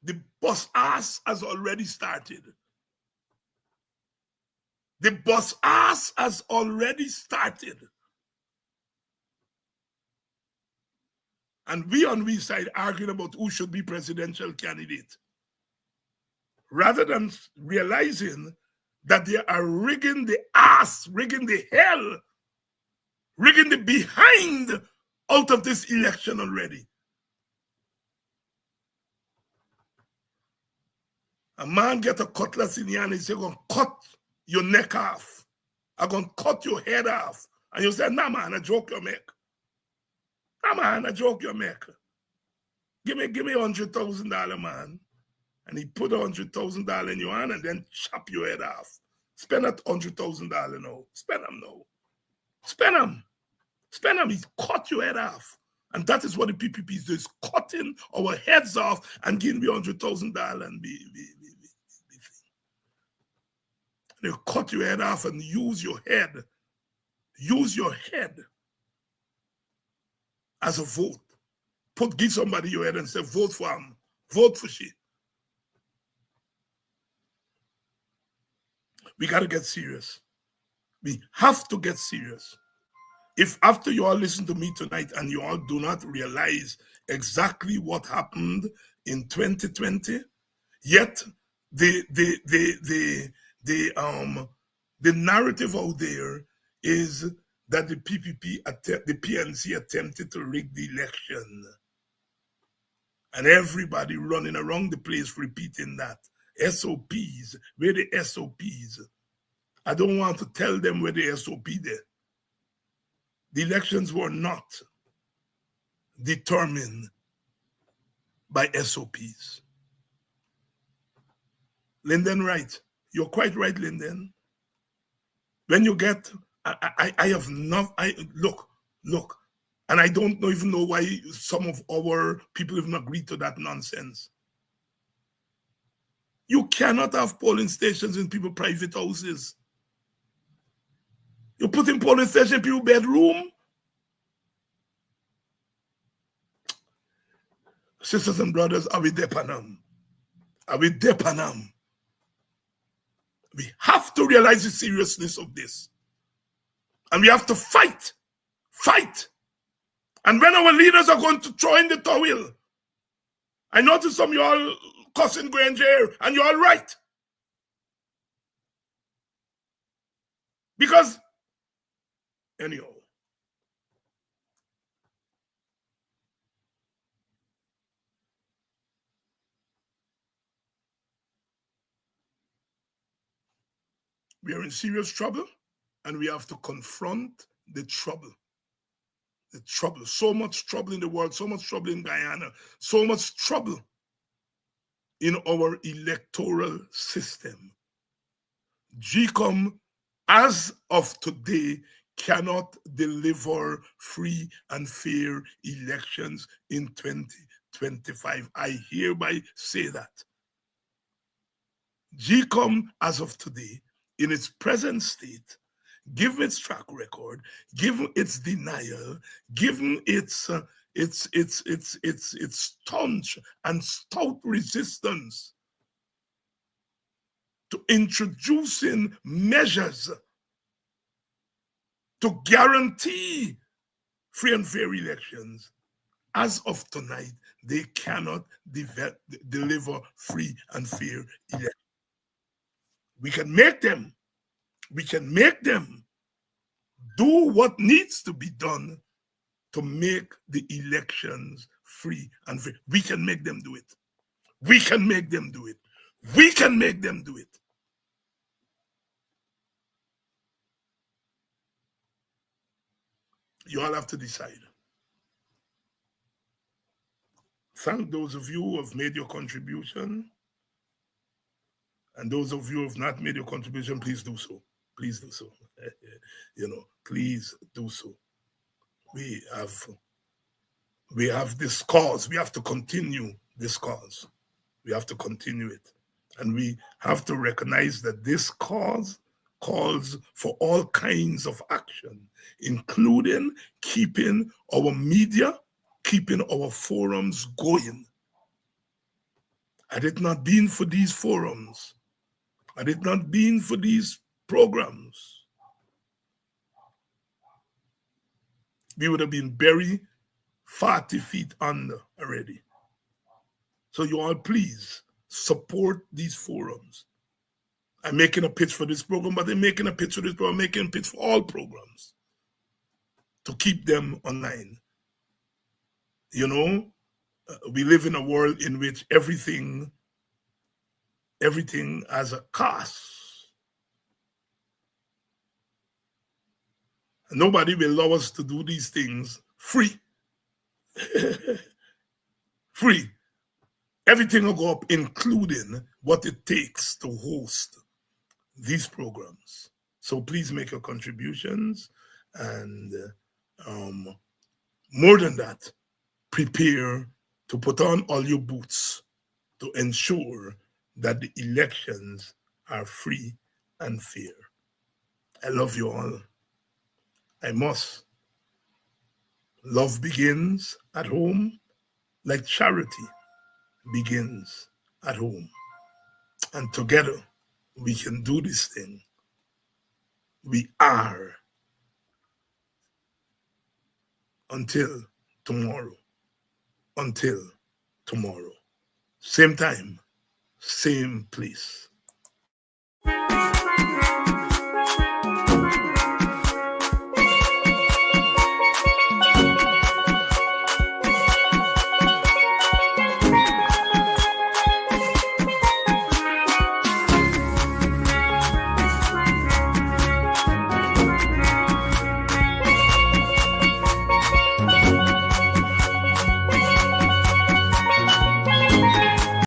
The bus ass has already started. The bus ass has already started. And we on we side arguing about who should be presidential candidate, rather than realizing that they are rigging the ass, rigging the hell, rigging the behind out of this election already. A man get a cutlass in your hand and say, I'm going to cut your neck off. I'm going to cut your head off. And you say, nah, man, a joke you make. Nah, man, a joke you make. Give me $100,000, man. And he put $100,000 in your hand and then chop your head off. Spend that $100,000 now. Spend them now. Spend them. Spend them. He cut your head off. And that is what the PPP is doing, is cutting our heads off and giving me $100,000 and be. They cut your head off and use your head. Use your head as a vote. Give somebody your head and say, vote for him. Vote for she. We got to get serious. We have to get serious. If after you all listen to me tonight and you all do not realize exactly what happened in 2020, yet the narrative out there is that the the PNC attempted to rig the election. And everybody running around the place repeating that. SOPs, where the SOPs? I don't want to tell them where the SOP there. The elections were not determined by SOPs. Lyndon, right. You're quite right, Lyndon. When you get, I have not, look, and I don't even know why some of our people even agree to that nonsense. You cannot have polling stations in people's private houses. You put in polling station in people's bedroom. Sisters and brothers, are we depanam? Are we depanam? We have to realize the seriousness of this. And we have to fight. Fight. And when our leaders are going to throw in the towel, I notice some of you all cussing Granger, and you're all right. Because, anyhow, we are in serious trouble, and we have to confront the trouble. The trouble. So much trouble in the world, so much trouble in Guyana, so much trouble in our electoral system. GECOM, as of today, cannot deliver free and fair elections in 2025. I hereby say that. GECOM, as of today, in its present state, given its track record, given its denial, given its staunch and stout resistance to introducing measures to guarantee free and fair elections, as of tonight, they cannot deliver free and fair elections. We can make them do what needs to be done to make the elections free and fair. We can make them do it. We can make them do it. We can make them do it. You all have to decide. Thank those of you who have made your contribution. And those of you who have not made your contribution, please do so. Please do so. Please do so. We have this cause. We have to continue this cause. We have to continue it. And we have to recognize that this cause calls for all kinds of action, including keeping our media, keeping our forums going. Had it not been for these forums, had it not been for these programs, we would have been buried 40 feet under already. So you all please support these forums. I'm making a pitch for this program, but they're making a pitch for this program, making a pitch for all programs to keep them online. You know, we live in a world in which everything has a cost. Nobody will allow us to do these things free. Free. Everything will go up, including what it takes to host these programs. So please make your contributions, and more than that, prepare to put on all your boots to ensure that the elections are free and fair. I love you all. I must. Love begins at home, like charity begins at home. And together we can do this thing. We are. Until tomorrow. Until tomorrow. Same time, same place.